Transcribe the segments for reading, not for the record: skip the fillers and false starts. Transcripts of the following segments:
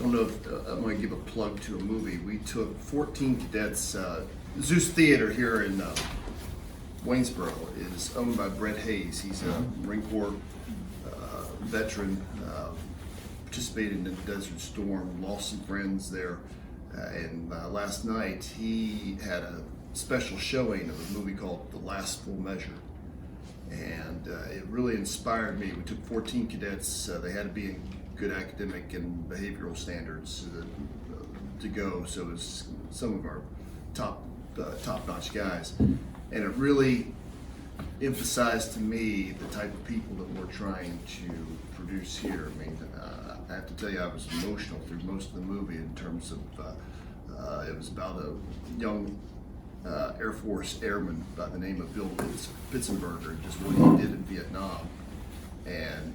I don't know if I'm going to give a plug to a movie. We took 14 cadets. Zeus Theater here in Waynesboro is owned by Brett Hayes. He's a Marine Corps veteran, participated in the Desert Storm, lost some friends there. And last night he had a special showing of a movie called The Last Full Measure. And it really inspired me. We took 14 cadets. They had to be in good academic and behavioral standards to go. So it was some of our top-notch guys. And it really emphasized to me the type of people that we're trying to produce here. I mean, I have to tell you, I was emotional through most of the movie in terms of, it was about a young Air Force airman by the name of Bill Pitzenberger, and just what he did in Vietnam. And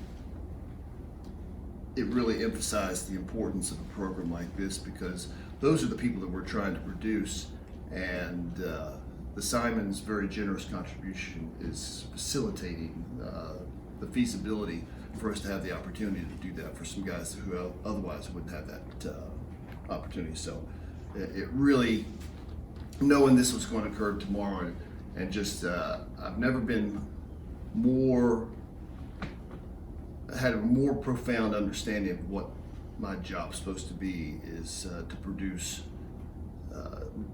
it really emphasized the importance of a program like this, because those are the people that we're trying to produce. And the Simon's very generous contribution is facilitating the feasibility for us to have the opportunity to do that for some guys who otherwise wouldn't have that opportunity. So it really, knowing this was going to occur tomorrow, and just I've never been had a more profound understanding of what my job's supposed to be, is to produce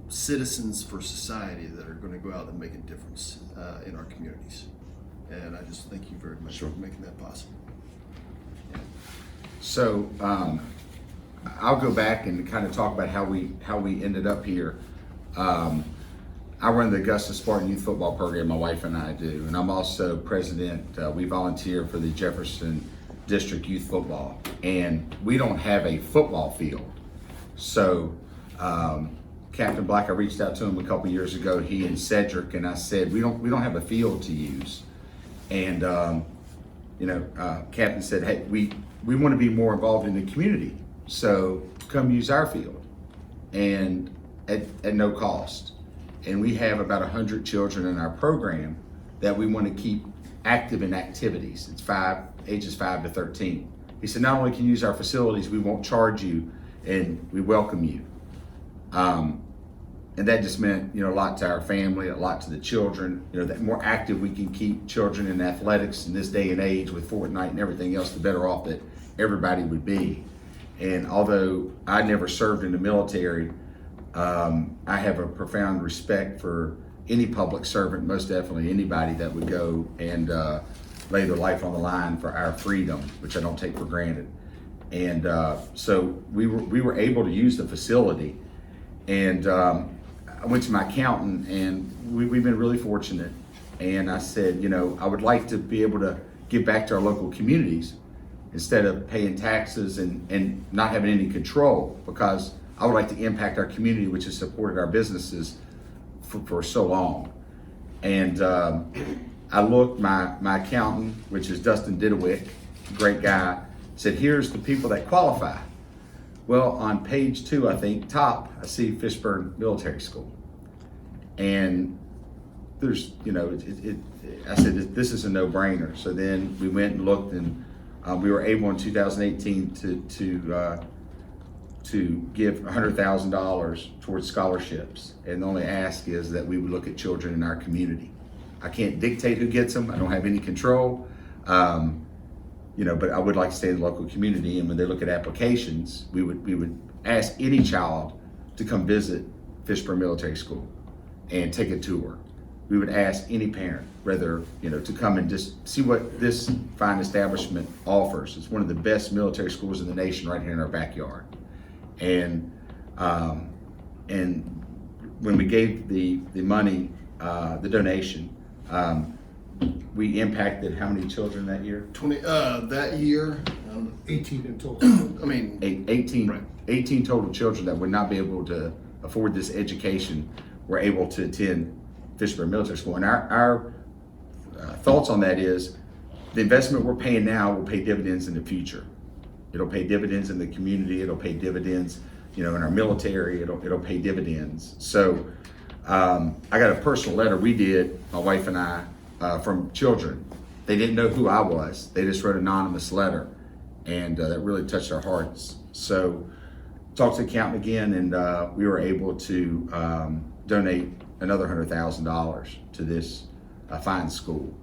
citizens for society that are going to go out and make a difference in our communities. And I just thank you very much for making that possible. So I'll go back and kind of talk about how we ended up here. I run the Augusta Spartan Youth Football Program, my wife and I do, and I'm also president. We volunteer for the Jefferson District Youth Football, and we don't have a football field. So Captain Black, I reached out to him a couple years ago, he and Cedric, and I said, we don't have a field to use. And Captain said, hey, we want to be more involved in the community, so come use our field, and at no cost. And we have about 100 children in our program that we want to keep active in activities. It's ages 5 to 13. He said, not only can you use our facilities, we won't charge you, and we welcome you. And that just meant, a lot to our family, a lot to the children. The more active we can keep children in athletics in this day and age with Fortnite and everything else, the better off that everybody would be. And although I never served in the military, I have a profound respect for any public servant, most definitely anybody that would go and lay their life on the line for our freedom, which I don't take for granted. And so we were able to use the facility. And I went to my accountant, and we've been really fortunate. And I said, I would like to be able to give back to our local communities instead of paying taxes and not having any control, because I would like to impact our community, which has supported our businesses for so long. And I looked, my accountant, which is Dustin Didewick, great guy, said, here's the people that qualify. Well, on page 2, I think, top, I see Fishburne Military School. And there's, I said, this is a no-brainer. So then we went and looked, and we were able in 2018 to give $100,000 towards scholarships. And the only ask is that we would look at children in our community. I can't dictate who gets them. I don't have any control. But I would like to stay in the local community. And when they look at applications, we would ask any child to come visit Fishburne Military School and take a tour. We would ask any parent, whether, to come and just see what this fine establishment offers. It's one of the best military schools in the nation right here in our backyard. And when we gave the money, the donation, we impacted how many children that year? 20 that year, 18 in total. I mean, 18, right. 18 total children that would not be able to afford this education were able to attend Fishburne Military School. And our thoughts on that is, the investment we're paying now will pay dividends in the future. It'll pay dividends in the community. It'll pay dividends, in our military. It'll pay dividends. So I got a personal letter we did, my wife and I, from children. They didn't know who I was. They just wrote an anonymous letter. and that really touched our hearts. So talked to the accountant again, and we were able to donate another $100,000 to this fine school.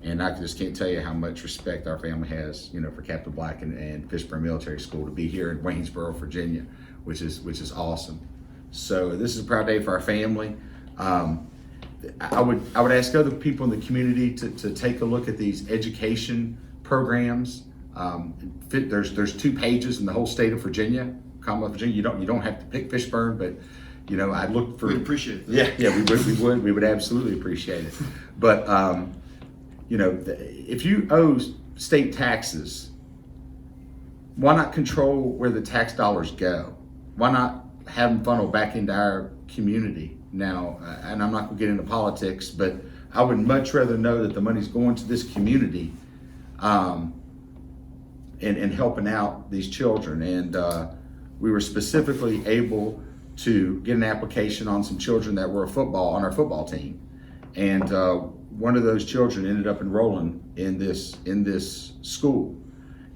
And I just can't tell you how much respect our family has, for Captain Black and Fishburne Military School to be here in Waynesboro, Virginia, which is awesome. So this is a proud day for our family. I would ask other people in the community to take a look at these education programs. There's 2 pages in the whole state of Virginia, Commonwealth of Virginia. You don't have to pick Fishburne, but I looked for. We appreciate that. Yeah, we would absolutely appreciate it. But if you owe state taxes, why not control where the tax dollars go? Why not have them funnel back into our community? Now, and I'm not going to get into politics, but I would much rather know that the money's going to this community and helping out these children. And we were specifically able to get an application on some children that were on our football team. And one of those children ended up enrolling in this school.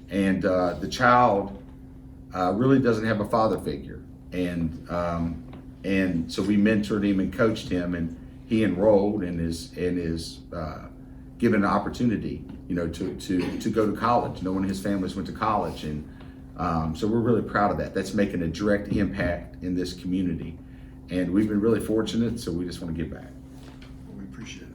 And the child really doesn't have a father figure. And so we mentored him and coached him, and he enrolled and is given an opportunity, to go to college. No one in his families went to college, and so we're really proud of that. That's making a direct impact in this community, and we've been really fortunate. So we just want to give back. We appreciate it.